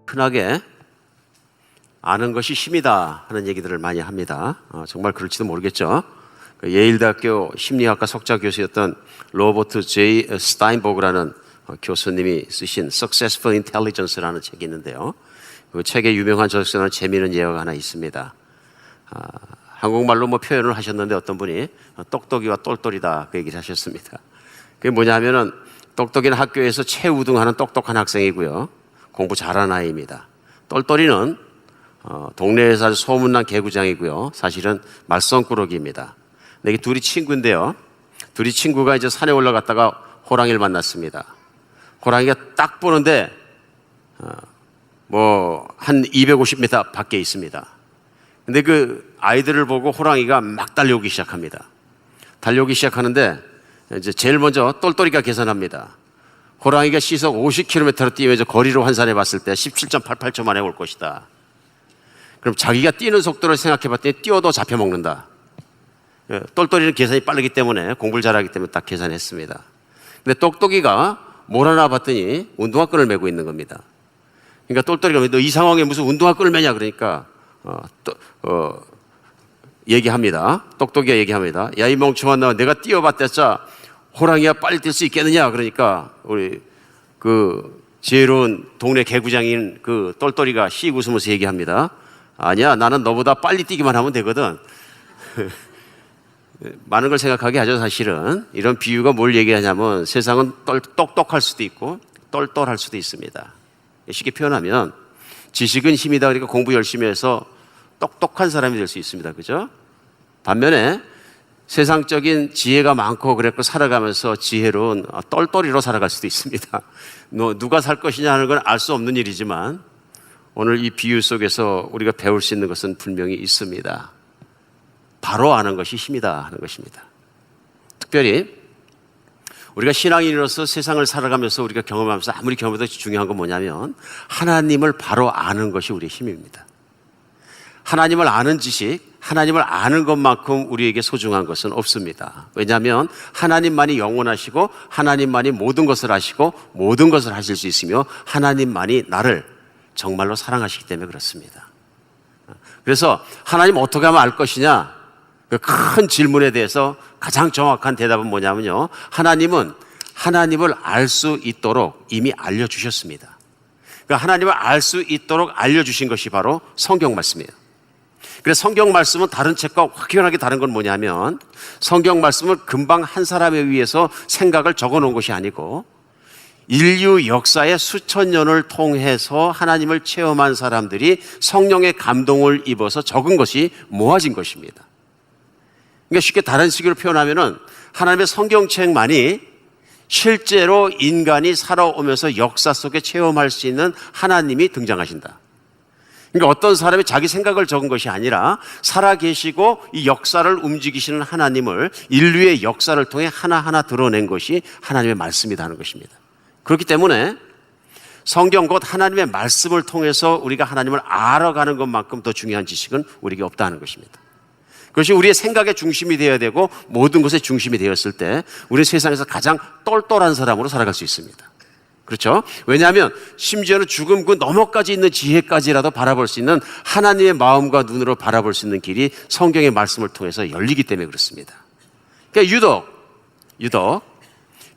흔하게 아는 것이 힘이다 하는 얘기들을 많이 합니다. 정말 그럴지도 모르겠죠. 예일대학교 심리학과 석좌 교수였던 로버트 J. 스타인버그라는 교수님이 쓰신 Successful Intelligence라는 책이 있는데요. 그 책의 유명한 저서는 재미있는 예화가 하나 있습니다. 한국말로 표현을 하셨는데 어떤 분이 똑똑이와 똘똘이다 그 얘기를 하셨습니다. 그게 뭐냐면은 똑똑이는 학교에서 최우등하는 똑똑한 학생이고요. 공부 잘하는 아이입니다. 똘똘이는 동네에서 아주 소문난 개구장이고요. 사실은 말썽꾸러기입니다. 근데 이게 둘이 친구인데요. 둘이 친구가 이제 산에 올라갔다가 호랑이를 만났습니다. 호랑이가 딱 보는데 한 250m 밖에 있습니다. 근데 그 아이들을 보고 호랑이가 막 달려오기 시작합니다. 달려오기 시작하는데 이제 제일 먼저 똘똘이가 계산합니다. 호랑이가 시속 50km로 뛰면서 거리로 환산해 봤을 때 17.88초 만에 올 것이다. 그럼 자기가 뛰는 속도를 생각해 봤더니 뛰어도 잡혀먹는다. 똘똘이는 계산이 빠르기 때문에 공부를 잘하기 때문에 딱 계산했습니다. 근데 똑똑이가 뭘 하나 봤더니 운동화끈을 메고 있는 겁니다. 그러니까 똘똘이가 너 이 상황에 무슨 운동화끈을 메냐 그러니까 얘기합니다. 똑똑이가 얘기합니다. 야, 이 멍청한 놈아, 내가 뛰어봤댔자 호랑이가 빨리 뛸 수 있겠느냐 그러니까 우리 그 지혜로운 동네 개구장인 그 똘똘이가 씩 웃으면서 얘기합니다. 아니야, 나는 너보다 빨리 뛰기만 하면 되거든. 많은 걸 생각하게 하죠. 사실은 이런 비유가 뭘 얘기하냐면 세상은 똑똑할 수도 있고 똘똘할 수도 있습니다. 쉽게 표현하면 지식은 힘이다. 그러니까 공부 열심히 해서 똑똑한 사람이 될 수 있습니다. 그죠? 반면에 세상적인 지혜가 많고 그랬고 살아가면서 지혜로운 똘똘이로 살아갈 수도 있습니다. 누가 살 것이냐 하는 건 알 수 없는 일이지만 오늘 이 비유 속에서 우리가 배울 수 있는 것은 분명히 있습니다. 바로 아는 것이 힘이다 하는 것입니다. 특별히 우리가 신앙인으로서 세상을 살아가면서 우리가 경험하면서 아무리 경험해도 중요한 건 뭐냐면 하나님을 바로 아는 것이 우리의 힘입니다. 하나님을 아는 지식, 하나님을 아는 것만큼 우리에게 소중한 것은 없습니다. 왜냐하면 하나님만이 영원하시고 하나님만이 모든 것을 아시고 모든 것을 하실 수 있으며 하나님만이 나를 정말로 사랑하시기 때문에 그렇습니다. 그래서 하나님 어떻게 하면 알 것이냐? 그 큰 질문에 대해서 가장 정확한 대답은 뭐냐면요. 하나님은 하나님을 알 수 있도록 이미 알려주셨습니다. 그러니까 하나님을 알 수 있도록 알려주신 것이 바로 성경 말씀이에요. 그래서 성경 말씀은 다른 책과 확연하게 다른 건 뭐냐면 성경 말씀을 금방 한 사람에 의해서 생각을 적어 놓은 것이 아니고 인류 역사의 수천 년을 통해서 하나님을 체험한 사람들이 성령의 감동을 입어서 적은 것이 모아진 것입니다. 그러니까 쉽게 다른 식으로 표현하면은 하나님의 성경책만이 실제로 인간이 살아오면서 역사 속에 체험할 수 있는 하나님이 등장하신다. 그러니까 어떤 사람이 자기 생각을 적은 것이 아니라 살아계시고 이 역사를 움직이시는 하나님을 인류의 역사를 통해 하나하나 드러낸 것이 하나님의 말씀이다 하는 것입니다. 그렇기 때문에 성경 곧 하나님의 말씀을 통해서 우리가 하나님을 알아가는 것만큼 더 중요한 지식은 우리에게 없다 하는 것입니다. 그것이 우리의 생각의 중심이 되어야 되고 모든 것의 중심이 되었을 때 우리는 세상에서 가장 똘똘한 사람으로 살아갈 수 있습니다. 그렇죠? 왜냐하면 심지어는 죽음 그 너머까지 있는 지혜까지라도 바라볼 수 있는 하나님의 마음과 눈으로 바라볼 수 있는 길이 성경의 말씀을 통해서 열리기 때문에 그렇습니다. 그러니까 유독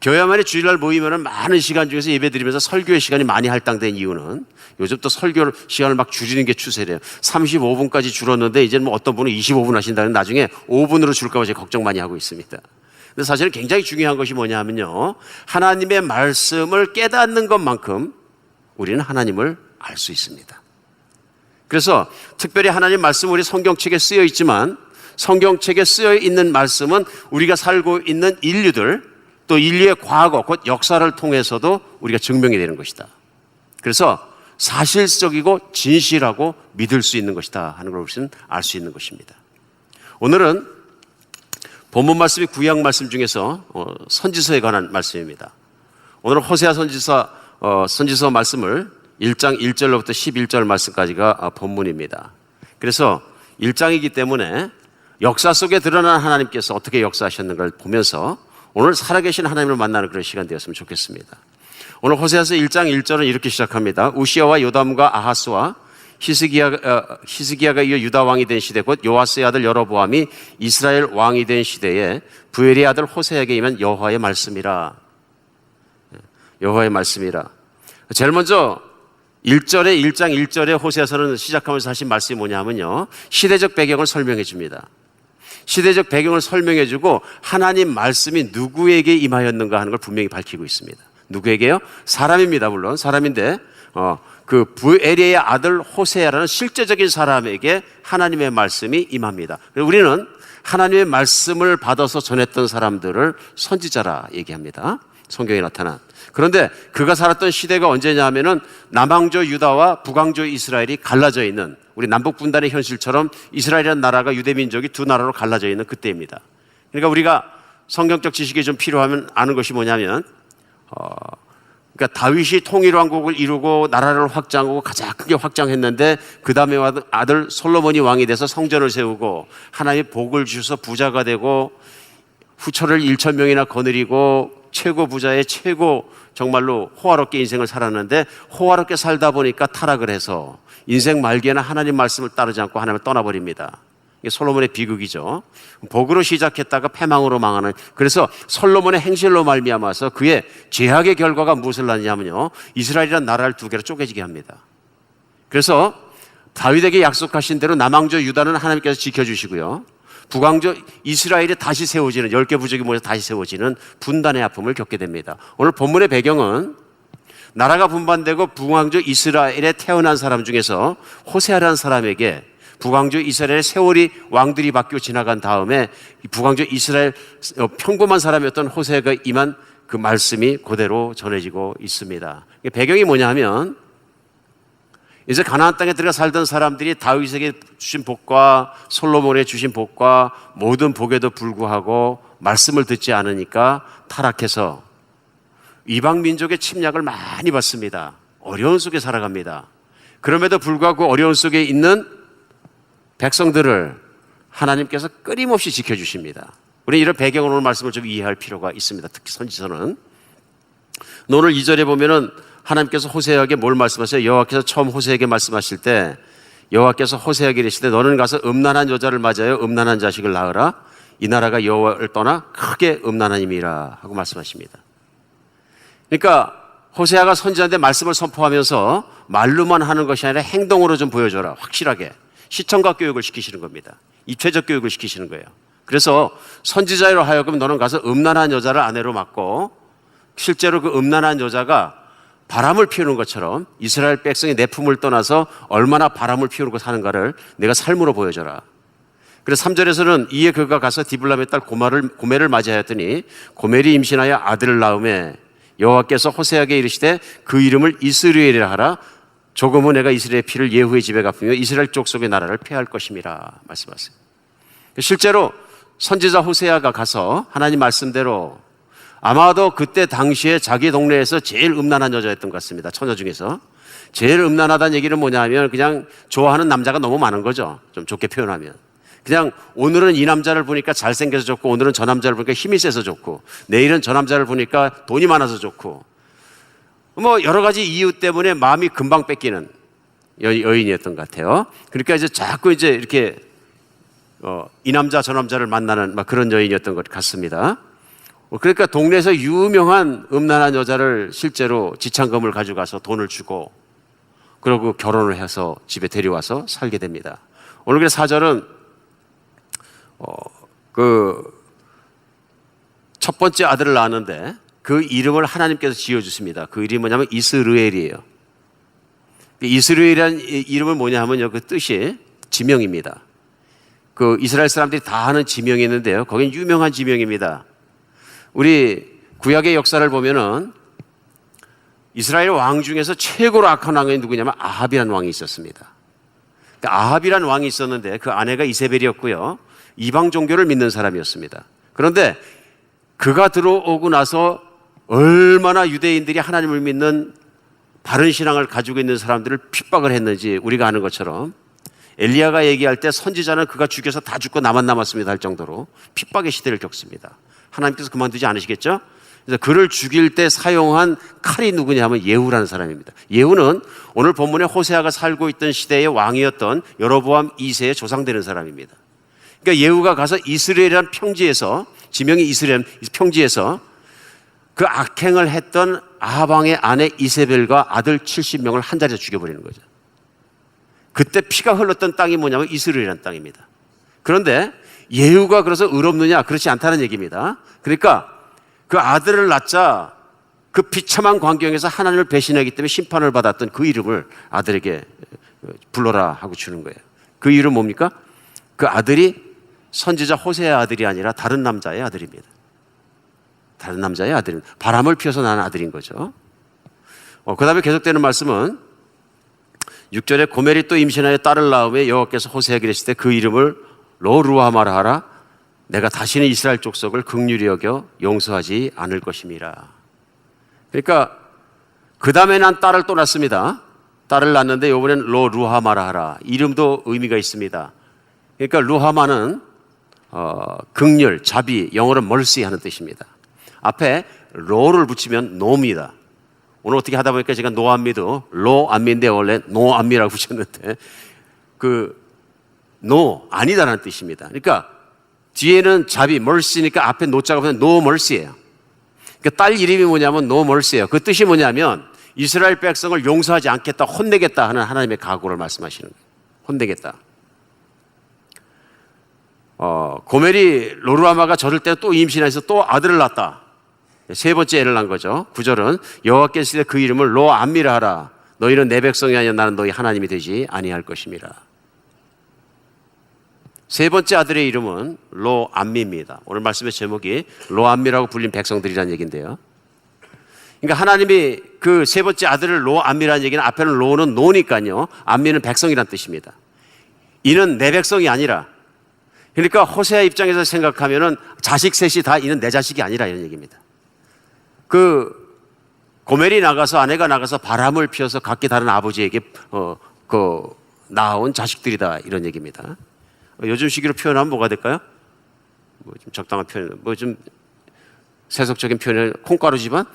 교회만의 주일날 모이면 많은 시간 중에서 예배드리면서 설교의 시간이 많이 할당된 이유는 요즘 또 설교 시간을 막 줄이는 게 추세래요. 35분까지 줄었는데 이제는 어떤 분은 25분 하신다는 나중에 5분으로 줄까 봐 제가 걱정 많이 하고 있습니다. 근데 사실은 굉장히 중요한 것이 뭐냐면요. 하나님의 말씀을 깨닫는 것만큼 우리는 하나님을 알 수 있습니다. 그래서 특별히 하나님 말씀 우리 성경책에 쓰여 있지만 성경책에 쓰여 있는 말씀은 우리가 살고 있는 인류들 또 인류의 과거, 곧 역사를 통해서도 우리가 증명이 되는 것이다. 그래서 사실적이고 진실하고 믿을 수 있는 것이다 하는 걸 우리는 알 수 있는 것입니다. 오늘은 본문 말씀이 구약 말씀 중에서 선지서에 관한 말씀입니다. 오늘은 호세아 선지서 말씀을 1장 1절로부터 11절 말씀까지가 본문입니다. 그래서 1장이기 때문에 역사 속에 드러난 하나님께서 어떻게 역사하셨는가를 보면서 오늘 살아계신 하나님을 만나는 그런 시간 되었으면 좋겠습니다. 오늘 호세아서 1장 1절은 이렇게 시작합니다. 우시아와 요담과 아하스와 히스기야가 이어 유다 왕이 된 시대 곧 요아스의 아들 여로보암이 이스라엘 왕이 된 시대에 부엘의 아들 호세아에게 임한 여호와의 말씀이라. 여호와의 말씀이라. 제일 먼저 1장 1절에 호세아서는 시작하면서 하신 말씀이 뭐냐면요, 시대적 배경을 설명해 줍니다. 시대적 배경을 설명해 주고 하나님 말씀이 누구에게 임하였는가 하는 걸 분명히 밝히고 있습니다. 누구에게요? 사람입니다. 물론 사람인데 그 부엘의 아들 호세아라는 실제적인 사람에게 하나님의 말씀이 임합니다. 우리는 하나님의 말씀을 받아서 전했던 사람들을 선지자라 얘기합니다. 성경에 나타난. 그런데 그가 살았던 시대가 언제냐 하면은 남왕조 유다와 북왕조 이스라엘이 갈라져 있는, 우리 남북 분단의 현실처럼 이스라엘이라는 나라가 유대 민족이 두 나라로 갈라져 있는 그때입니다. 그러니까 우리가 성경적 지식이 좀 필요하면 아는 것이 뭐냐면 그러니까 다윗이 통일왕국을 이루고 나라를 확장하고 가장 크게 확장했는데 그 다음에 아들 솔로몬이 왕이 돼서 성전을 세우고 하나님의 복을 주셔서 부자가 되고 후처를 1,000명이나 거느리고 최고 부자의 최고 정말로 호화롭게 인생을 살았는데 호화롭게 살다 보니까 타락을 해서 인생 말기에는 하나님 말씀을 따르지 않고 하나님을 떠나버립니다. 이게 솔로몬의 비극이죠. 복으로 시작했다가 패망으로 망하는. 그래서 솔로몬의 행실로 말미암아서 그의 죄악의 결과가 무엇을 낳느냐면요, 이스라엘이라는 나라를 두 개로 쪼개지게 합니다. 그래서 다윗에게 약속하신 대로 남왕조 유다는 하나님께서 지켜주시고요, 북왕조 이스라엘이 다시 세워지는, 10개 부족이 모여서 다시 세워지는 분단의 아픔을 겪게 됩니다. 오늘 본문의 배경은 나라가 분반되고 북왕조 이스라엘에 태어난 사람 중에서 호세아라는 사람에게 북왕조 이스라엘의 세월이 왕들이 바뀌어 지나간 다음에 북왕조 이스라엘 평범한 사람이었던 호세아가 임한 그 말씀이 그대로 전해지고 있습니다. 배경이 뭐냐 하면 이제 가나안 땅에 들어가 살던 사람들이 다윗에게 주신 복과 솔로몬에 주신 복과 모든 복에도 불구하고 말씀을 듣지 않으니까 타락해서 이방 민족의 침략을 많이 받습니다. 어려운 속에 살아갑니다. 그럼에도 불구하고 어려운 속에 있는 백성들을 하나님께서 끊임없이 지켜주십니다. 우리 이런 배경으로 오늘 말씀을 좀 이해할 필요가 있습니다. 특히 선지서는. 오늘 2절에 보면은 하나님께서 호세아에게 뭘 말씀하세요? 여호와께서 처음 호세아에게 말씀하실 때 여호와께서 호세아에게 이르시되 너는 가서 음란한 여자를 맞아요 음란한 자식을 낳으라. 이 나라가 여호와를 떠나 크게 음란하님이라 하고 말씀하십니다. 그러니까 호세아가 선지자인데 말씀을 선포하면서 말로만 하는 것이 아니라 행동으로 좀 보여줘라. 확실하게. 시청각 교육을 시키시는 겁니다. 입체적 교육을 시키시는 거예요. 그래서 선지자로 하여금 너는 가서 음란한 여자를 아내로 맡고 실제로 그 음란한 여자가 바람을 피우는 것처럼 이스라엘 백성이 내 품을 떠나서 얼마나 바람을 피우고 사는가를 내가 삶으로 보여줘라. 그래서 3절에서는 이에 그가 가서 디블람의 딸 고멜을 맞이하였더니 고멜이 임신하여 아들을 낳음에 여호와께서 호세아에게 이르시되 그 이름을 이스라엘이라 하라. 조금 후 내가 이스라엘의 피를 예후의 집에 갚으며 이스라엘 족속의 나라를 폐할 것임이라 말씀하세요. 실제로 선지자 호세아가 가서 하나님 말씀대로 아마도 그때 당시에 자기 동네에서 제일 음란한 여자였던 것 같습니다. 처녀 중에서. 제일 음란하다는 얘기는 뭐냐 하면 그냥 좋아하는 남자가 너무 많은 거죠. 좀 좋게 표현하면. 그냥 오늘은 이 남자를 보니까 잘생겨서 좋고 오늘은 저 남자를 보니까 힘이 세서 좋고 내일은 저 남자를 보니까 돈이 많아서 좋고 뭐 여러 가지 이유 때문에 마음이 금방 뺏기는 여인이었던 것 같아요. 그러니까 이제 자꾸 이제 이렇게 이 남자 저 남자를 만나는 막 그런 여인이었던 것 같습니다. 그러니까 동네에서 유명한 음란한 여자를 실제로 지참금을 가져가서 돈을 주고 그러고 결혼을 해서 집에 데려와서 살게 됩니다. 오늘 그 4절은 그 첫 번째 아들을 낳았는데 그 이름을 하나님께서 지어주십니다. 그 이름이 뭐냐면 이스르엘이에요. 이스라엘이라는 이름은 뭐냐 하면요, 그 뜻이 지명입니다. 그 이스라엘 사람들이 다 하는 지명이 있는데요, 거긴 유명한 지명입니다. 우리 구약의 역사를 보면은 이스라엘 왕 중에서 최고로 악한 왕이 누구냐면 아합이라는 왕이 있었습니다. 아합이라는 왕이 있었는데 그 아내가 이세벨이었고요, 이방 종교를 믿는 사람이었습니다. 그런데 그가 들어오고 나서 얼마나 유대인들이 하나님을 믿는 바른 신앙을 가지고 있는 사람들을 핍박을 했는지 우리가 아는 것처럼 엘리야가 얘기할 때 선지자는 그가 죽여서 다 죽고 나만 남았습니다 할 정도로 핍박의 시대를 겪습니다. 하나님께서 그만두지 않으시겠죠? 그래서 그를 죽일 때 사용한 칼이 누구냐 하면 예후라는 사람입니다. 예후는 오늘 본문에 호세아가 살고 있던 시대의 왕이었던 여로보암 2세의 조상되는 사람입니다. 그러니까 예후가 가서 이스라엘이라는 평지에서, 지명이 이스라엘 평지에서 그 악행을 했던 아합 왕의 아내 이세벨과 아들 70명을 한 자리에 죽여버리는 거죠. 그때 피가 흘렀던 땅이 뭐냐면 이스라엘이라는 땅입니다. 그런데 예후가 그래서 의롭느냐? 그렇지 않다는 얘기입니다. 그러니까 그 아들을 낳자 그 비참한 광경에서 하나님을 배신하기 때문에 심판을 받았던 그 이름을 아들에게 불러라 하고 주는 거예요. 그 이름 뭡니까? 그 아들이 선지자 호세의 아들이 아니라 다른 남자의 아들입니다. 다른 남자의 아들은 바람을 피워서 낳은 아들인 거죠. 그 다음에 계속되는 말씀은 6절에 고멜이 또 임신하여 딸을 낳음에 여호와께서 호세에게 이르실 때 그 이름을 로루하마라 하라. 내가 다시는 이스라엘 족속을 긍휼히 여겨 용서하지 않을 것임이라. 그러니까 그 다음에 난 딸을 또 낳습니다. 딸을 낳는데 이번엔 로루하마라 하라. 이름도 의미가 있습니다. 그러니까 루하마는 긍휼, 자비, 영어로 mercy 하는 뜻입니다. 앞에 로를 붙이면 노입니다. 오늘 어떻게 하다 보니까 제가 노안미도 로안미인데 원래 노안미라고 붙였는데 노 아니다라는 뜻입니다. 그러니까 뒤에는 자비 mercy니까 앞에 노자가 붙으면 no mercy예요. 그러니까 딸 이름이 뭐냐면 no mercy예요. 그 뜻이 뭐냐면 이스라엘 백성을 용서하지 않겠다, 혼내겠다 하는 하나님의 각오를 말씀하시는 거예요. 혼내겠다. 고멜이 로루하마가 저럴 때 또 임신해서 또 아들을 낳았다. 세 번째 애를 낳은 거죠. 9절은 여호와께서 그 이름을 로암미라 하라. 너희는 내 백성이 아니라 나는 너희 하나님이 되지 아니할 것임이라. 세 번째 아들의 이름은 로암미입니다. 오늘 말씀의 제목이 로암미라고 불린 백성들이라는 얘기인데요. 그러니까 하나님이 그 세 번째 아들을 로암미라는 얘기는 앞에는 로는 노니까요. 암미는 백성이란 뜻입니다. 이는 내 백성이 아니라, 그러니까 호세아 입장에서 생각하면은 자식 셋이 다 이는 내 자식이 아니라 이런 얘기입니다. 그 고멜이 나가서 아내가 나가서 바람을 피워서 각기 다른 아버지에게 낳아온 자식들이다 이런 얘기입니다. 요즘 시기로 표현하면 뭐가 될까요? 뭐 좀 적당한 표현, 뭐 좀 세속적인 표현을 콩가루 집안,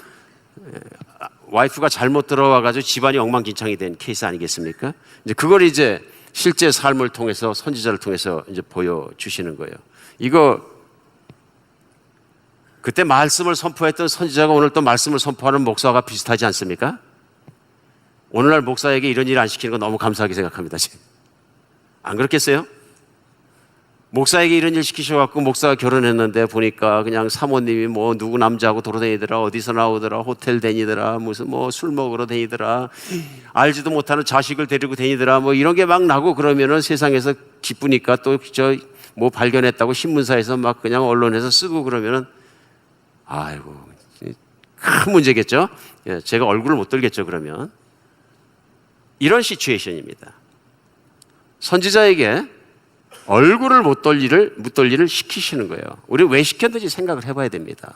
와이프가 잘못 들어와가지고 집안이 엉망진창이 된 케이스 아니겠습니까? 이제 그걸 이제 실제 삶을 통해서 선지자를 통해서 이제 보여주시는 거예요. 이거 그때 말씀을 선포했던 선지자가 오늘 또 말씀을 선포하는 목사가 비슷하지 않습니까? 오늘날 목사에게 이런 일 안 시키는 건 너무 감사하게 생각합니다. 안 그렇겠어요? 목사에게 이런 일 시키셔갖고 목사가 결혼했는데 보니까 그냥 사모님이 뭐 누구 남자하고 돌아다니더라, 어디서 나오더라, 호텔 다니더라, 무슨 뭐 술 먹으러 다니더라, 알지도 못하는 자식을 데리고 다니더라, 뭐 이런 게 막 나고 그러면은 세상에서 기쁘니까 또 저 뭐 발견했다고 신문사에서 막 그냥 언론에서 쓰고 그러면은 아이고 큰 문제겠죠. 제가 얼굴을 못 들겠죠. 그러면 이런 시츄에이션입니다. 선지자에게 얼굴을 못 돌리를 시키시는 거예요. 우리 왜 시켰는지 생각을 해봐야 됩니다.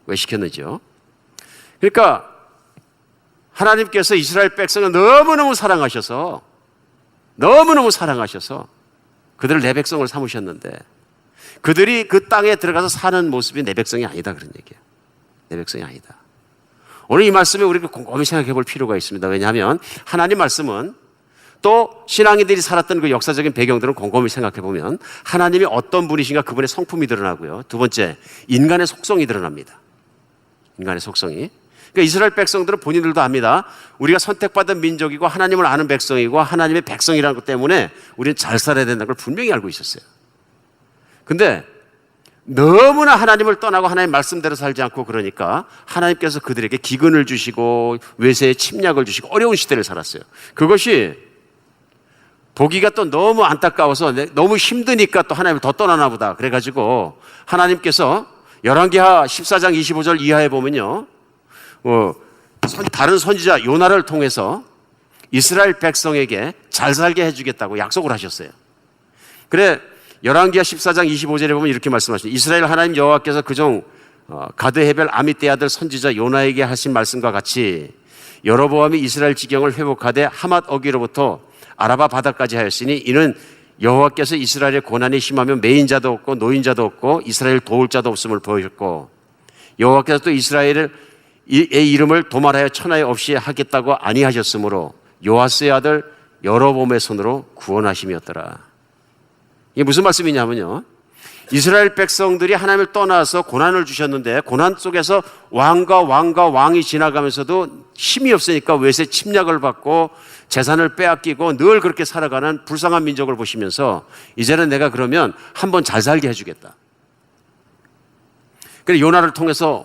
왜 시켰는지요? 그러니까 하나님께서 이스라엘 백성을 너무너무 사랑하셔서 그들을 내 백성을 삼으셨는데 그들이 그 땅에 들어가서 사는 모습이 내 백성이 아니다 그런 얘기예요. 내 백성이 아니다. 오늘 이 말씀에 우리가 곰곰이 생각해 볼 필요가 있습니다. 왜냐하면 하나님 말씀은 또 신앙인들이 살았던 그 역사적인 배경들을 곰곰이 생각해 보면 하나님이 어떤 분이신가 그분의 성품이 드러나고요. 두 번째, 인간의 속성이 드러납니다. 인간의 속성이. 그러니까 이스라엘 백성들은 본인들도 압니다. 우리가 선택받은 민족이고 하나님을 아는 백성이고 하나님의 백성이라는 것 때문에 우리는 잘 살아야 된다는 걸 분명히 알고 있었어요. 근데 너무나 하나님을 떠나고 하나님 말씀대로 살지 않고 그러니까 하나님께서 그들에게 기근을 주시고 외세의 침략을 주시고 어려운 시대를 살았어요. 그것이 보기가 또 너무 안타까워서 너무 힘드니까 또 하나님을 더 떠나나 보다. 그래가지고 하나님께서 열왕기하 14장 25절 이하에 보면요. 다른 선지자 요나를 통해서 이스라엘 백성에게 잘 살게 해주겠다고 약속을 하셨어요. 그래 열왕기하 14장 25절에 보면 이렇게 말씀하십니다. 이스라엘 하나님 여호와께서 그종 가드 헤벨 아미떼 아들 선지자 요나에게 하신 말씀과 같이 여로보암이 이스라엘 지경을 회복하되 하맛 어기로부터 아라바 바다까지 하였으니 이는 여호와께서 이스라엘의 고난이 심하면 매인자도 없고 노인자도 없고 이스라엘 도울 자도 없음을 보였고 여호와께서 또 이스라엘의 이름을 도말하여 천하에 없이 하겠다고 아니하셨으므로 요아스의 아들 여로보암의 손으로 구원하심이었더라. 이게 무슨 말씀이냐면요, 이스라엘 백성들이 하나님을 떠나서 고난을 주셨는데 고난 속에서 왕과 왕이 지나가면서도 힘이 없으니까 외세 침략을 받고 재산을 빼앗기고 늘 그렇게 살아가는 불쌍한 민족을 보시면서 이제는 내가 그러면 한번 잘 살게 해주겠다. 그래서 요나를 통해서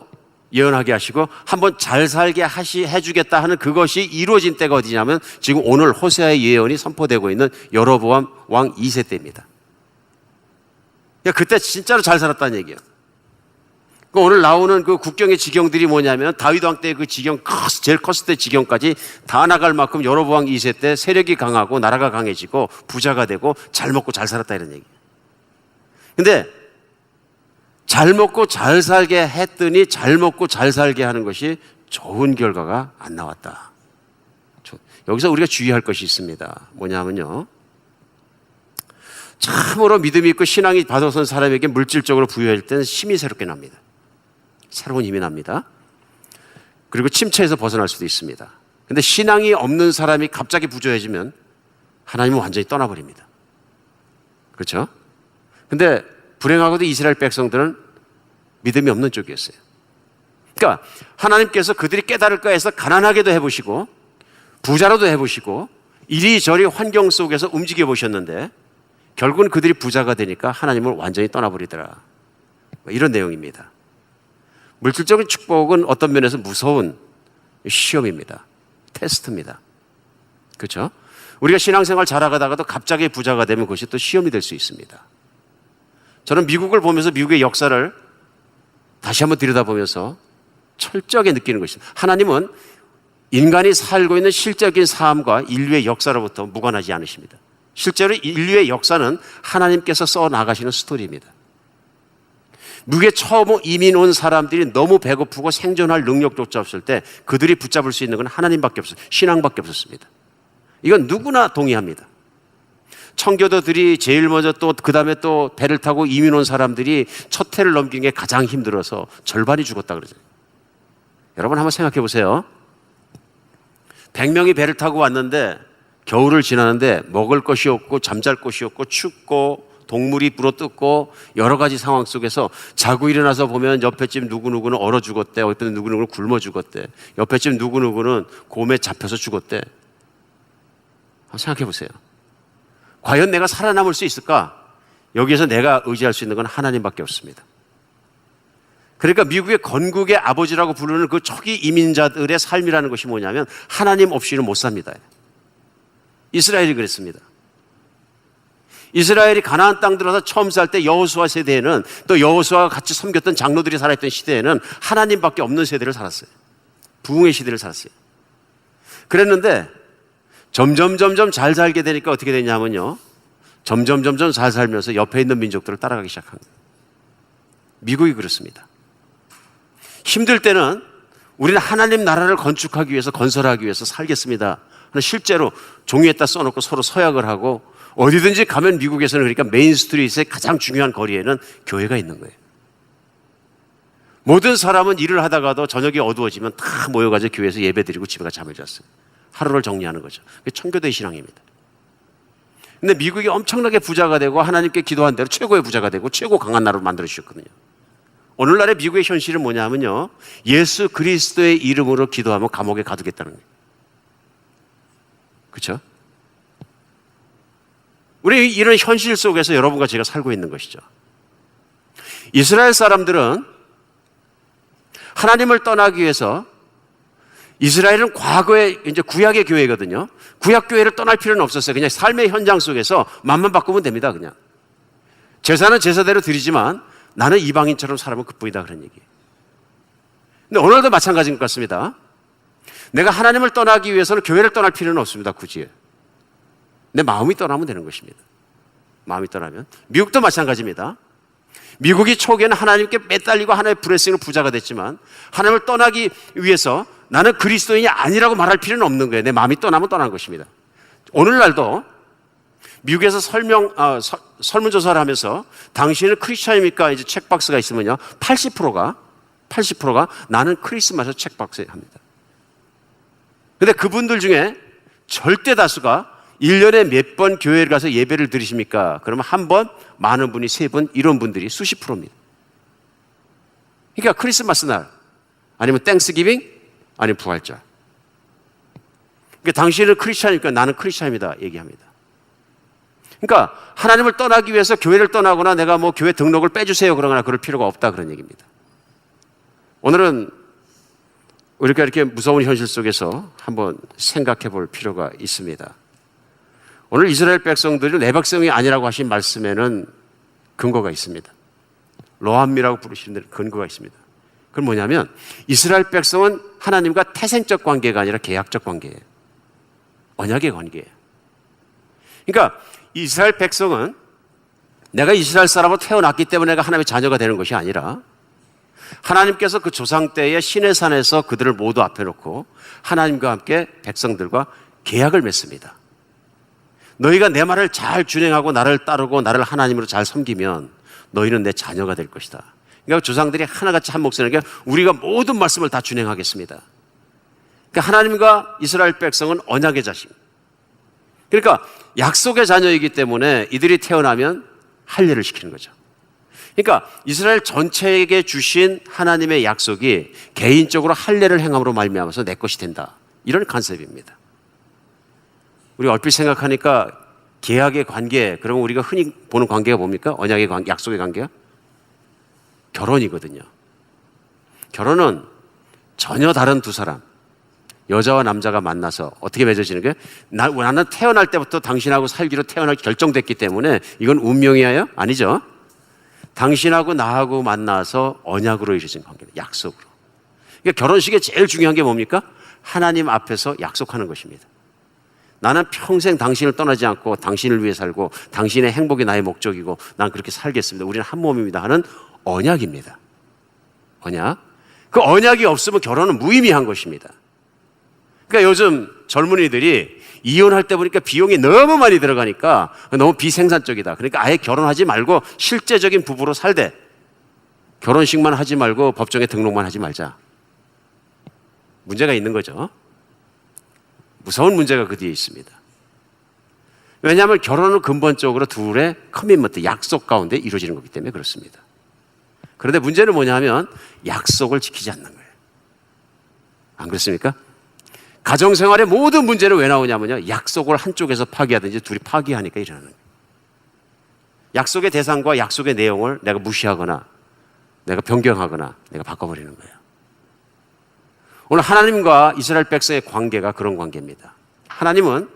예언하게 하시고 한번 잘 살게 해주겠다 하는 그것이 이루어진 때가 어디냐면 지금 오늘 호세아의 예언이 선포되고 있는 여로보암 왕 2세 때입니다. 그때 진짜로 잘 살았다는 얘기예요. 오늘 나오는 그 국경의 지경들이 뭐냐면 다윗 왕 때 그 지경 제일 컸을 때 지경까지 다 나갈 만큼 여로보암 2세 때 세력이 강하고 나라가 강해지고 부자가 되고 잘 먹고 잘 살았다 이런 얘기예요. 근데 잘 먹고 잘 살게 했더니 잘 먹고 잘 살게 하는 것이 좋은 결과가 안 나왔다. 여기서 우리가 주의할 것이 있습니다. 뭐냐면요, 참으로 믿음이 있고 신앙이 받아선 사람에게 물질적으로 부여할 때는 힘이 새롭게 납니다. 새로운 힘이 납니다. 그리고 침체에서 벗어날 수도 있습니다. 근데 신앙이 없는 사람이 갑자기 부조해지면 하나님은 완전히 떠나버립니다. 그렇죠? 근데 불행하고도 이스라엘 백성들은 믿음이 없는 쪽이었어요. 그러니까 하나님께서 그들이 깨달을까 해서 가난하게도 해보시고 부자로도 해보시고 이리저리 환경 속에서 움직여 보셨는데 결국은 그들이 부자가 되니까 하나님을 완전히 떠나버리더라. 이런 내용입니다. 물질적인 축복은 어떤 면에서 무서운 시험입니다. 테스트입니다. 그렇죠? 우리가 신앙생활 잘하다가도 갑자기 부자가 되면 그것이 또 시험이 될 수 있습니다. 저는 미국을 보면서 미국의 역사를 다시 한번 들여다보면서 철저하게 느끼는 것입니다. 하나님은 인간이 살고 있는 실적인 삶과 인류의 역사로부터 무관하지 않으십니다. 실제로 인류의 역사는 하나님께서 써나가시는 스토리입니다. 미국에 처음 이민 온 사람들이 너무 배고프고 생존할 능력조차 없을 때 그들이 붙잡을 수 있는 건 하나님밖에 없어요. 신앙밖에 없었습니다. 이건 누구나 동의합니다. 청교도들이 제일 먼저 또 그 다음에 또 배를 타고 이민 온 사람들이 첫 해를 넘기는 게 가장 힘들어서 절반이 죽었다 그러죠. 여러분 한번 생각해 보세요. 100명이 배를 타고 왔는데 겨울을 지나는데 먹을 것이 없고 잠잘 곳이 없고 춥고 동물이 불어뜯고 여러 가지 상황 속에서 자고 일어나서 보면 옆에 집 누구누구는 얼어 죽었대, 옆에 누구누구는 굶어 죽었대, 옆에 집 누구누구는 곰에 잡혀서 죽었대. 한번 생각해 보세요. 과연 내가 살아남을 수 있을까? 여기에서 내가 의지할 수 있는 건 하나님밖에 없습니다. 그러니까 미국의 건국의 아버지라고 부르는 그 초기 이민자들의 삶이라는 것이 뭐냐면 하나님 없이는 못 삽니다. 이스라엘이 그랬습니다. 이스라엘이 가나안 땅 들어서 처음 살 때 여호수아 세대에는 또 여호수아가 같이 섬겼던 장로들이 살아있던 시대에는 하나님밖에 없는 세대를 살았어요. 부흥의 시대를 살았어요. 그랬는데 점점 잘 살게 되니까 어떻게 되냐면요, 점점 잘 살면서 옆에 있는 민족들을 따라가기 시작한 거예요. 미국이 그렇습니다. 힘들 때는 우리는 하나님 나라를 건축하기 위해서 건설하기 위해서 살겠습니다. 실제로 종이에다 써놓고 서로 서약을 하고 어디든지 가면 미국에서는 그러니까 메인 스트리트의 가장 중요한 거리에는 교회가 있는 거예요. 모든 사람은 일을 하다가도 저녁이 어두워지면 다 모여가지고 교회에서 예배드리고 집에 가 잠을 잤어요. 하루를 정리하는 거죠. 그게 청교도의 신앙입니다. 근데 미국이 엄청나게 부자가 되고 하나님께 기도한 대로 최고의 부자가 되고 최고 강한 나라로 만들어 주셨거든요. 오늘날의 미국의 현실은 뭐냐면요, 예수 그리스도의 이름으로 기도하면 감옥에 가두겠다는 거예요. 그렇죠? 우리 이런 현실 속에서 여러분과 제가 살고 있는 것이죠. 이스라엘 사람들은 하나님을 떠나기 위해서, 이스라엘은 과거에 이제 구약의 교회거든요. 구약 교회를 떠날 필요는 없었어요. 그냥 삶의 현장 속에서 맘만 바꾸면 됩니다. 그냥 제사는 제사대로 드리지만 나는 이방인처럼 살아면 그뿐이다, 그런 얘기. 근데 오늘도 마찬가지인 것 같습니다. 내가 하나님을 떠나기 위해서는 교회를 떠날 필요는 없습니다. 굳이 내 마음이 떠나면 되는 것입니다. 마음이 떠나면. 미국도 마찬가지입니다. 미국이 초기에는 하나님께 매달리고 하나님의 브레싱으로 부자가 됐지만 하나님을 떠나기 위해서 나는 그리스도인이 아니라고 말할 필요는 없는 거예요. 내 마음이 떠나면 떠난 것입니다. 오늘날도 미국에서 설문조사를 하면서 당신은 크리스찬입니까? 이제 체크박스가 있으면요. 80%가 나는 크리스마스 체크박스에 합니다. 근데 그분들 중에 절대 다수가 1년에 몇 번 교회를 가서 예배를 드리십니까? 그러면 한 번, 많은 분이 세 번, 이런 분들이 수십 프로입니다. 그러니까 크리스마스 날, 아니면 땡스기빙, 아니면 부활절. 그러니까 당신은 크리스찬이니까 나는 크리스찬입니다. 얘기합니다. 그러니까 하나님을 떠나기 위해서 교회를 떠나거나 내가 뭐 교회 등록을 빼주세요 그러거나 그럴 필요가 없다 그런 얘기입니다. 오늘은 우리가 이렇게 무서운 현실 속에서 한번 생각해 볼 필요가 있습니다. 오늘 이스라엘 백성들이 내 백성이 아니라고 하신 말씀에는 근거가 있습니다. 로암미라고 부르시는 데는 근거가 있습니다. 그건 뭐냐면 이스라엘 백성은 하나님과 태생적 관계가 아니라 계약적 관계예요. 언약의 관계예요. 그러니까 이스라엘 백성은 내가 이스라엘 사람으로 태어났기 때문에 내가 하나님의 자녀가 되는 것이 아니라 하나님께서 그 조상 때의 시내 산에서 그들을 모두 앞에 놓고 하나님과 함께 백성들과 계약을 맺습니다. 너희가 내 말을 잘 준행하고 나를 따르고 나를 하나님으로 잘 섬기면 너희는 내 자녀가 될 것이다. 그러니까 조상들이 하나같이 한 목소리로 우리가 모든 말씀을 다 준행하겠습니다. 그러니까 하나님과 이스라엘 백성은 언약의 자식. 그러니까 약속의 자녀이기 때문에 이들이 태어나면 할례를 시키는 거죠. 그러니까 이스라엘 전체에게 주신 하나님의 약속이 개인적으로 할례를 행함으로 말미암아서 내 것이 된다. 이런 컨셉입니다. 우리 얼핏 생각하니까 계약의 관계, 그러면 우리가 흔히 보는 관계가 뭡니까? 언약의 관계, 약속의 관계가? 결혼이거든요. 결혼은 전혀 다른 두 사람, 여자와 남자가 만나서 어떻게 맺어지는 거예요? 나는 태어날 때부터 당신하고 살기로 태어나기 결정됐기 때문에 이건 운명이에요? 아니죠. 당신하고 나하고 만나서 언약으로 이루어진 관계입니다. 약속으로. 그러니까 결혼식에 제일 중요한 게 뭡니까? 하나님 앞에서 약속하는 것입니다. 나는 평생 당신을 떠나지 않고 당신을 위해 살고 당신의 행복이 나의 목적이고 난 그렇게 살겠습니다. 우리는 한 몸입니다 하는 언약입니다. 언약. 그 언약이 없으면 결혼은 무의미한 것입니다. 그러니까 요즘 젊은이들이 이혼할 때 보니까 비용이 너무 많이 들어가니까 너무 비생산적이다. 그러니까 아예 결혼하지 말고 실제적인 부부로 살되 결혼식만 하지 말고 법정에 등록만 하지 말자. 문제가 있는 거죠. 무서운 문제가 그 뒤에 있습니다. 왜냐하면 결혼은 근본적으로 둘의 커밋먼트, 약속 가운데 이루어지는 거기 때문에 그렇습니다. 그런데 문제는 뭐냐면 약속을 지키지 않는 거예요. 안 그렇습니까? 가정생활의 모든 문제는 왜 나오냐면요. 약속을 한쪽에서 파기하든지 둘이 파기하니까 일어나는 거예요. 약속의 대상과 약속의 내용을 내가 무시하거나 내가 변경하거나 내가 바꿔버리는 거예요. 오늘 하나님과 이스라엘 백성의 관계가 그런 관계입니다. 하나님은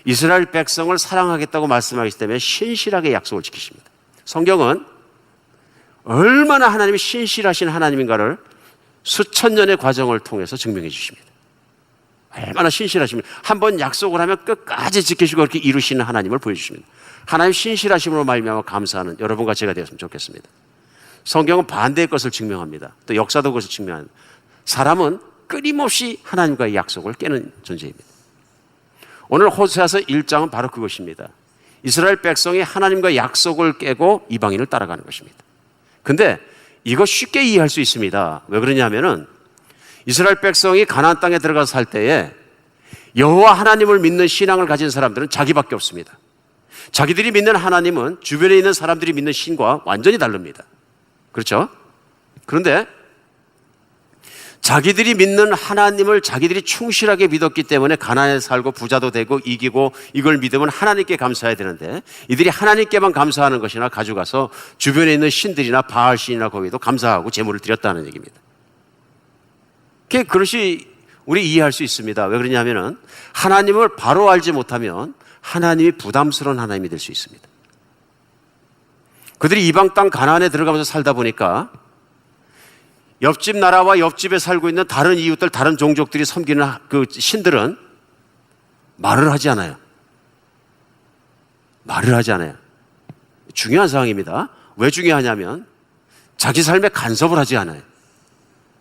이스라엘 백성을 사랑하겠다고 말씀하시기 때문에 신실하게 약속을 지키십니다. 성경은 얼마나 하나님이 신실하신 하나님인가를 수천 년의 과정을 통해서 증명해 주십니다. 얼마나 신실하십니까? 한번 약속을 하면 끝까지 지키시고 그렇게 이루시는 하나님을 보여주십니다. 하나님 신실하심으로 말미암아 감사하는 여러분과 제가 되었으면 좋겠습니다. 성경은 반대의 것을 증명합니다. 또 역사도 그것을 증명합니다. 사람은 끊임없이 하나님과의 약속을 깨는 존재입니다. 오늘 호세아서 1장은 바로 그것입니다. 이스라엘 백성이 하나님과 약속을 깨고 이방인을 따라가는 것입니다. 근데 이거 쉽게 이해할 수 있습니다. 왜 그러냐면은 이스라엘 백성이 가나안 땅에 들어가서 살 때에 여호와 하나님을 믿는 신앙을 가진 사람들은 자기밖에 없습니다. 자기들이 믿는 하나님은 주변에 있는 사람들이 믿는 신과 완전히 다릅니다. 그렇죠? 그런데 자기들이 믿는 하나님을 자기들이 충실하게 믿었기 때문에 가나안에 살고 부자도 되고 이기고 이걸 믿으면 하나님께 감사해야 되는데 이들이 하나님께만 감사하는 것이나 가져가서 주변에 있는 신들이나 바알 신이나 거기도 감사하고 제물을 드렸다는 얘기입니다. 그것이 우리 이해할 수 있습니다. 왜 그러냐면은 하나님을 바로 알지 못하면 하나님이 부담스러운 하나님이 될 수 있습니다. 그들이 이방 땅 가나안에 들어가면서 살다 보니까 옆집 나라와 옆집에 살고 있는 다른 이웃들, 다른 종족들이 섬기는 그 신들은 말을 하지 않아요. 말을 하지 않아요. 중요한 상황입니다. 왜 중요하냐면 자기 삶에 간섭을 하지 않아요.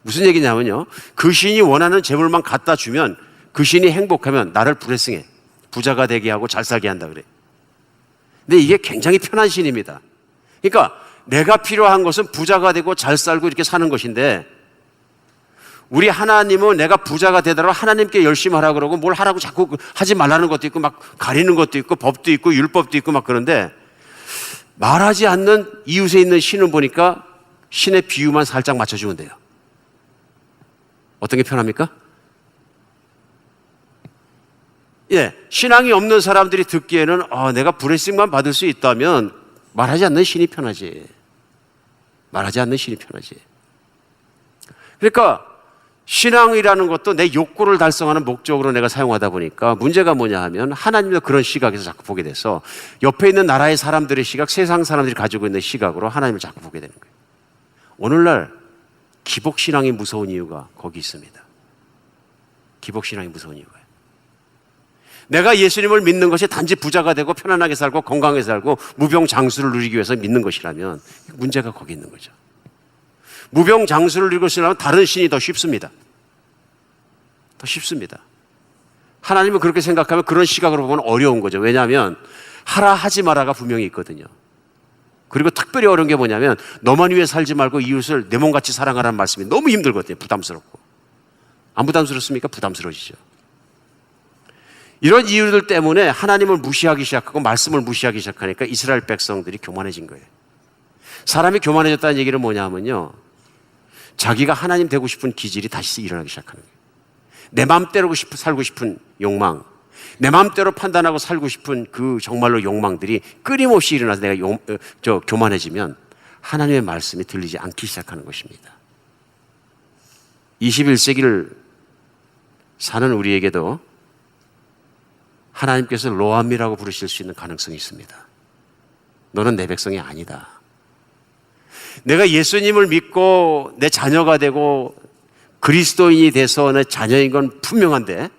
무슨 얘기냐면요. 그 신이 원하는 재물만 갖다 주면 그 신이 행복하면 나를 블레싱해. 부자가 되게 하고 잘 살게 한다 그래. 근데 이게 굉장히 편한 신입니다. 그러니까 내가 필요한 것은 부자가 되고 잘 살고 이렇게 사는 것인데, 우리 하나님은 내가 부자가 되더라도 하나님께 열심히 하라고 그러고 뭘 하라고 자꾸 하지 말라는 것도 있고 막 가리는 것도 있고 법도 있고 율법도 있고 막 그런데, 말하지 않는 이웃에 있는 신은 보니까 신의 비유만 살짝 맞춰주면 돼요. 어떤 게 편합니까? 예, 신앙이 없는 사람들이 듣기에는 내가 브레싱만 받을 수 있다면 말하지 않는 신이 편하지. 말하지 않는 신이 편하지. 그러니까 신앙이라는 것도 내 욕구를 달성하는 목적으로 내가 사용하다 보니까 문제가 뭐냐 하면, 하나님도 그런 시각에서 자꾸 보게 돼서 옆에 있는 나라의 사람들의 시각, 세상 사람들이 가지고 있는 시각으로 하나님을 자꾸 보게 되는 거예요. 오늘날 기복신앙이 무서운 이유가 거기 있습니다. 기복신앙이 무서운 이유가. 내가 예수님을 믿는 것이 단지 부자가 되고 편안하게 살고 건강하게 살고 무병장수를 누리기 위해서 믿는 것이라면 문제가 거기 있는 거죠. 무병장수를 누리고 있으면 다른 신이 더 쉽습니다. 더 쉽습니다. 하나님은 그렇게 생각하면 그런 시각으로 보면 어려운 거죠. 왜냐하면 하라 하지 마라가 분명히 있거든요. 그리고 특별히 어려운 게 뭐냐면, 너만 위해 살지 말고 이웃을 내 몸같이 사랑하라는 말씀이 너무 힘들거든요. 부담스럽고. 안 부담스럽습니까? 부담스러워지죠. 이런 이유들 때문에 하나님을 무시하기 시작하고 말씀을 무시하기 시작하니까 이스라엘 백성들이 교만해진 거예요. 사람이 교만해졌다는 얘기는 뭐냐면요, 자기가 하나님 되고 싶은 기질이 다시 일어나기 시작하는 거예요. 내 마음대로 살고 싶은 욕망, 내 마음대로 판단하고 살고 싶은 그 정말로 욕망들이 끊임없이 일어나서 내가 교만해지면 하나님의 말씀이 들리지 않기 시작하는 것입니다. 21세기를 사는 우리에게도 하나님께서 로암이라고 부르실 수 있는 가능성이 있습니다. 너는 내 백성이 아니다. 내가 예수님을 믿고 내 자녀가 되고 그리스도인이 돼서 내 자녀인 건 분명한데,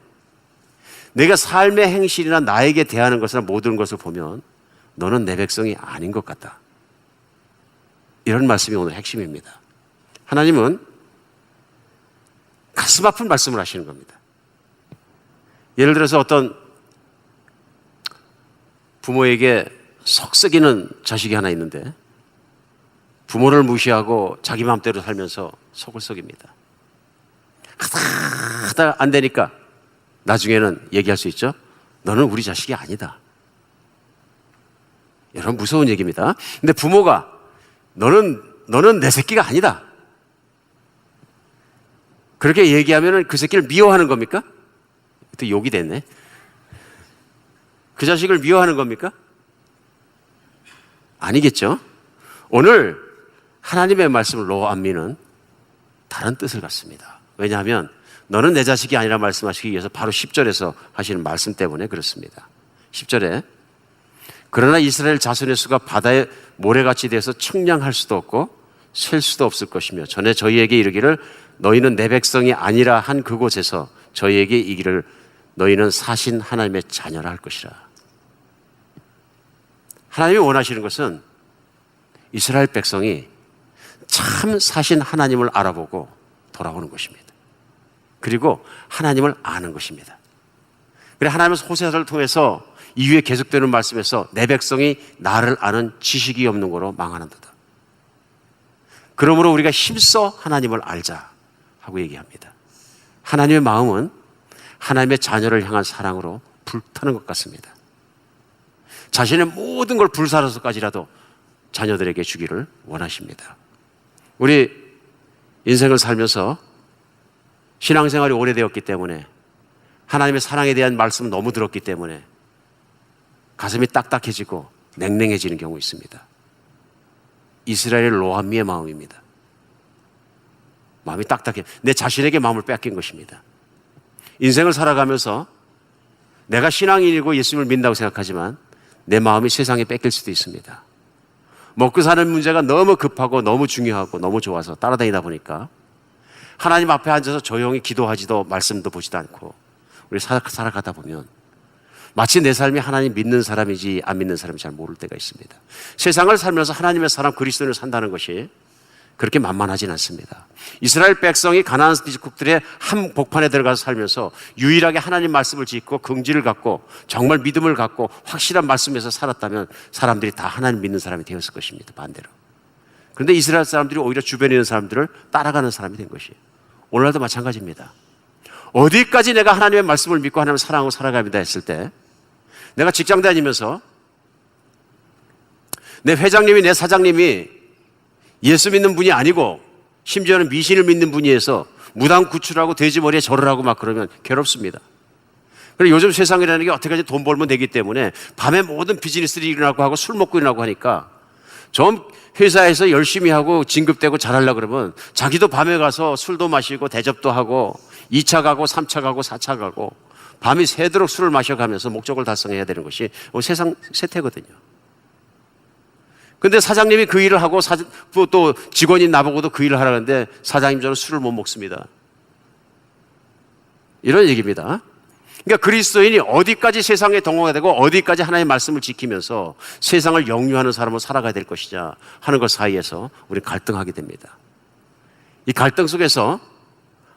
내가 삶의 행실이나 나에게 대하는 것이나 모든 것을 보면 너는 내 백성이 아닌 것 같다. 이런 말씀이 오늘 핵심입니다. 하나님은 가슴 아픈 말씀을 하시는 겁니다. 예를 들어서 어떤 부모에게 썩썩이는 자식이 하나 있는데, 부모를 무시하고 자기 마음대로 살면서 속을 썩입니다. 하다 안 되니까 나중에는 얘기할 수 있죠. 너는 우리 자식이 아니다. 여러분, 무서운 얘기입니다. 근데 부모가 너는 내 새끼가 아니다, 그렇게 얘기하면 그 새끼를 미워하는 겁니까? 또 욕이 됐네. 그 자식을 미워하는 겁니까? 아니겠죠. 오늘 하나님의 말씀을 로암미는 다른 뜻을 갖습니다. 왜냐하면 너는 내 자식이 아니라 말씀하시기 위해서 바로 10절에서 하시는 말씀 때문에 그렇습니다. 10절에 그러나 이스라엘 자손의 수가 바다의 모래같이 돼서 측량할 수도 없고 셀 수도 없을 것이며, 전에 저희에게 이르기를 너희는 내 백성이 아니라 한 그곳에서 저희에게 이기를 너희는 사신 하나님의 자녀라 할 것이라. 하나님이 원하시는 것은 이스라엘 백성이 참 사신 하나님을 알아보고 돌아오는 것입니다. 그리고 하나님을 아는 것입니다. 그래, 하나님은 호세아를 통해서 이후에 계속되는 말씀에서 내 백성이 나를 아는 지식이 없는 거로 망하는도다. 그러므로 우리가 힘써 하나님을 알자 하고 얘기합니다. 하나님의 마음은 하나님의 자녀를 향한 사랑으로 불타는 것 같습니다. 자신의 모든 걸 불사라서까지라도 자녀들에게 주기를 원하십니다. 우리 인생을 살면서 신앙생활이 오래되었기 때문에, 하나님의 사랑에 대한 말씀을 너무 들었기 때문에 가슴이 딱딱해지고 냉랭해지는 경우 있습니다. 이스라엘의 로암미의 마음입니다. 마음이 딱딱해. 내 자신에게 마음을 뺏긴 것입니다. 인생을 살아가면서 내가 신앙인이고 예수님을 믿는다고 생각하지만 내 마음이 세상에 뺏길 수도 있습니다. 먹고 사는 문제가 너무 급하고 너무 중요하고 너무 좋아서 따라다니다 보니까 하나님 앞에 앉아서 조용히 기도하지도 말씀도 보지도 않고 우리 살아가다 보면 마치 내 삶이 하나님 믿는 사람인지 안 믿는 사람인지 잘 모를 때가 있습니다. 세상을 살면서 하나님의 사람 그리스도인을 산다는 것이 그렇게 만만하진 않습니다. 이스라엘 백성이 가나안 지국들의 한 복판에 들어가서 살면서 유일하게 하나님 말씀을 짓고 긍지를 갖고 정말 믿음을 갖고 확실한 말씀에서 살았다면 사람들이 다 하나님 믿는 사람이 되었을 것입니다. 반대로. 그런데 이스라엘 사람들이 오히려 주변에 있는 사람들을 따라가는 사람이 된 것이에요. 오늘날도 마찬가지입니다. 어디까지 내가 하나님의 말씀을 믿고 하나님을 사랑하고 살아갑니다 했을 때, 내가 직장 다니면서 내 회장님이, 내 사장님이 예수 믿는 분이 아니고 심지어는 미신을 믿는 분이어서 무당 구출하고 돼지 머리에 절을 하고 막 그러면 괴롭습니다. 그리고 요즘 세상이라는 게 어떻게까지 돈 벌면 되기 때문에 밤에 모든 비즈니스를 일어나고 하고 술 먹고 일어나고 하니까 좀 회사에서 열심히 하고 진급되고 잘하려고 그러면 자기도 밤에 가서 술도 마시고 대접도 하고 2차 가고 3차 가고 4차 가고 밤이 새도록 술을 마셔가면서 목적을 달성해야 되는 것이 세상 세태거든요. 근데 사장님이 그 일을 하고 또 직원이 나보고도 그 일을 하라는데 사장님 저는 술을 못 먹습니다. 이런 얘기입니다. 그러니까 그리스도인이 어디까지 세상에 동화가 되고 어디까지 하나님의 말씀을 지키면서 세상을 영유하는 사람으로 살아가야 될 것이냐 하는 것 사이에서 우리 갈등하게 됩니다. 이 갈등 속에서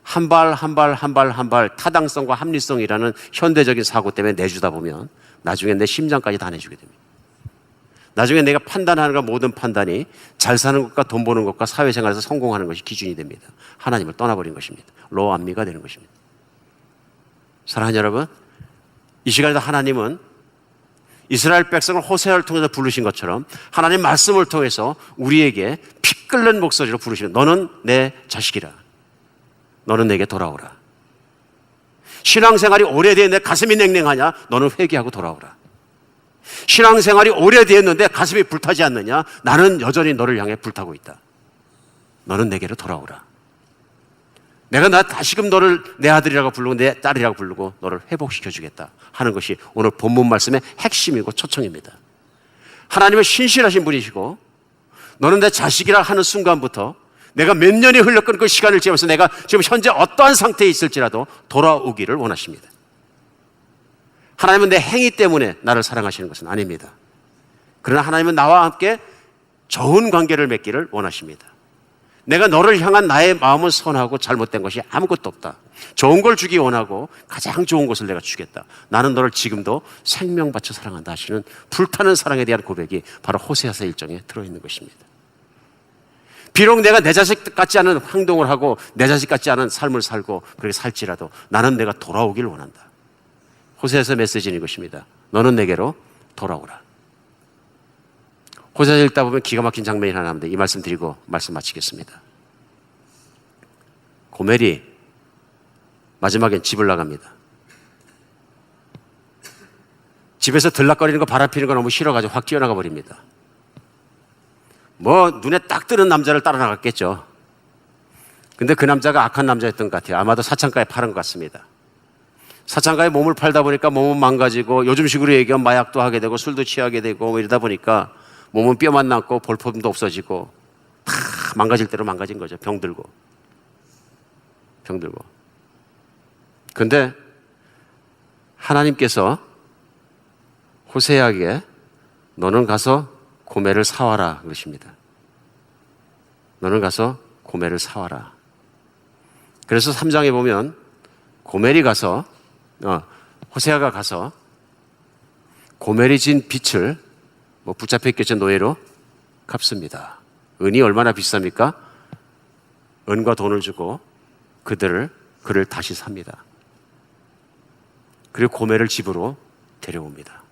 한 발 타당성과 합리성이라는 현대적인 사고 때문에 내주다 보면 나중에 내 심장까지 다 내주게 됩니다. 나중에 내가 판단하는 것, 모든 판단이 잘 사는 것과 돈 버는 것과 사회생활에서 성공하는 것이 기준이 됩니다. 하나님을 떠나버린 것입니다. 로암미가 되는 것입니다. 사랑하는 여러분, 이 시간에도 하나님은 이스라엘 백성을 호세아를 통해서 부르신 것처럼 하나님 말씀을 통해서 우리에게 피 끓는 목소리로 부르시는, 너는 내 자식이라, 너는 내게 돌아오라. 신앙생활이 오래되었는데 가슴이 냉랭하냐? 너는 회개하고 돌아오라. 신앙생활이 오래되었는데 가슴이 불타지 않느냐? 나는 여전히 너를 향해 불타고 있다. 너는 내게로 돌아오라. 내가 다시금 너를 내 아들이라고 부르고 내 딸이라고 부르고 너를 회복시켜 주겠다 하는 것이 오늘 본문 말씀의 핵심이고 초청입니다. 하나님은 신실하신 분이시고 너는 내 자식이라 하는 순간부터 내가 몇 년이 흘러간 그 시간을 지나면서 내가 지금 현재 어떠한 상태에 있을지라도 돌아오기를 원하십니다. 하나님은 내 행위 때문에 나를 사랑하시는 것은 아닙니다. 그러나 하나님은 나와 함께 좋은 관계를 맺기를 원하십니다. 내가 너를 향한 나의 마음은 선하고 잘못된 것이 아무것도 없다. 좋은 걸 주기 원하고 가장 좋은 것을 내가 주겠다. 나는 너를 지금도 생명 바쳐 사랑한다 하시는 불타는 사랑에 대한 고백이 바로 호세아서 1장에 들어있는 것입니다. 비록 내가 내 자식 같지 않은 행동을 하고 내 자식 같지 않은 삶을 살고 그렇게 살지라도 나는 내가 돌아오길 원한다. 호세아서 메시지는 이것입니다. 너는 내게로 돌아오라. 호세아서 읽다 보면 기가 막힌 장면이 하나 나오는데 이 말씀 드리고 말씀 마치겠습니다. 고멜이 마지막엔 집을 나갑니다. 집에서 들락거리는 거 바람 피는 거 너무 싫어가지고 확 뛰어나가 버립니다. 뭐 눈에 딱 뜨는 남자를 따라 나갔겠죠. 근데 그 남자가 악한 남자였던 것 같아요. 아마도 사창가에 팔은 것 같습니다. 사창가에 몸을 팔다 보니까 몸은 망가지고 요즘식으로 얘기하면 마약도 하게 되고 술도 취하게 되고 뭐 이러다 보니까 몸은 뼈만 남고 볼품도 없어지고 다 망가질 대로 망가진 거죠. 병들고. 근데 하나님께서 호세아에게 너는 가서 고멜을 사와라 그러십니다. 너는 가서 고멜을 사와라. 그래서 3장에 보면 고멜이 가서 호세아가 가서 고멜이 진 빚을 붙잡혀 있겠죠. 노예로 갚습니다. 은이 얼마나 비쌉니까? 은과 돈을 주고 그를 다시 삽니다. 그리고 고멜을 집으로 데려옵니다.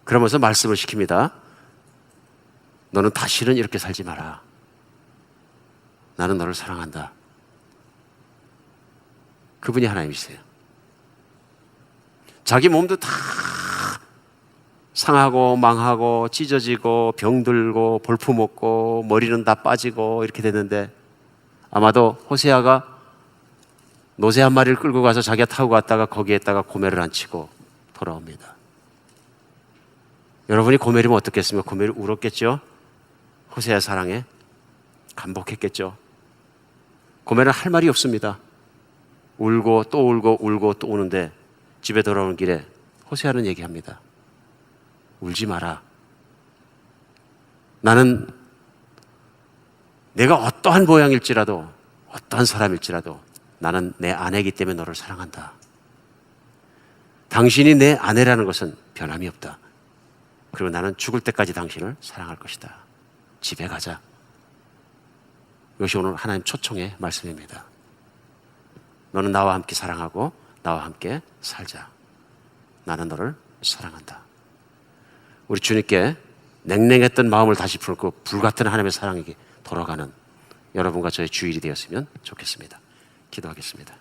그러면서 말씀을 시킵니다. 너는 다시는 이렇게 살지 마라. 나는 너를 사랑한다. 그분이 하나님이세요. 자기 몸도 다 상하고 망하고 찢어지고 병들고 볼품 없고 머리는 다 빠지고 이렇게 됐는데 아마도 호세아가 노새 한 마리를 끌고 가서 자기가 타고 갔다가 거기에다가 고멜을 앉히고 돌아옵니다. 여러분이 고멜이면 어떻겠습니까? 고멜이 울었겠죠? 호세아 사랑에 감복했겠죠? 고멜은 할 말이 없습니다. 울고 또 울고 울고 또 우는데 집에 돌아오는 길에 호세아는 얘기합니다. 울지 마라. 나는 내가 어떠한 모양일지라도, 어떠한 사람일지라도 나는 내 아내이기 때문에 너를 사랑한다. 당신이 내 아내라는 것은 변함이 없다. 그리고 나는 죽을 때까지 당신을 사랑할 것이다. 집에 가자. 이것이 오늘 하나님 초청의 말씀입니다. 너는 나와 함께 사랑하고 나와 함께 살자. 나는 너를 사랑한다. 우리 주님께 냉랭했던 마음을 다시 풀고 불같은 하나님의 사랑에게 돌아가는 여러분과 저의 주일이 되었으면 좋겠습니다. 기도하겠습니다.